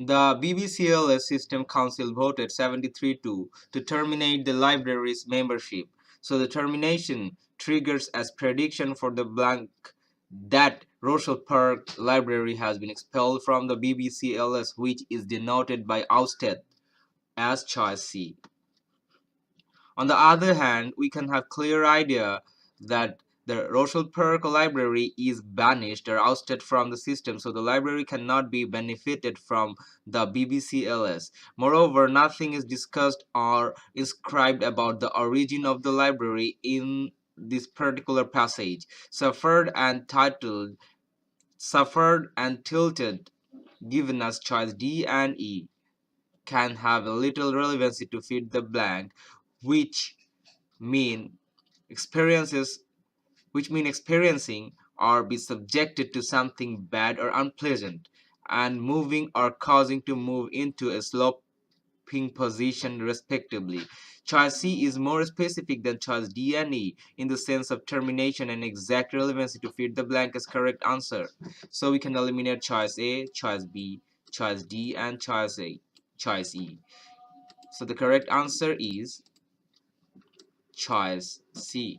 The BBCLS System Council voted 73-2 to terminate the library's membership. So the termination triggers as prediction for the blank that Rochelle Park Library has been expelled from the BBCLS, which is denoted by ousted as choice C. On the other hand, we can have clear idea that the Rochelle Park Library is banished or ousted from the system, so the library cannot be benefited from the BBCLS. Moreover, nothing is discussed or inscribed about the origin of the library in this particular passage. Suffered and tilted, given as choice D and E, can have a little relevancy to fit the blank, which mean experiences which mean experiencing or be subjected to something bad or unpleasant, and moving or causing to move into a sloping position respectively. Choice C is more specific than choice D and E in the sense of termination and exact relevancy to fit the blank as correct answer. So we can eliminate choice A, choice B, choice D, and choice E. So the correct answer is choice C.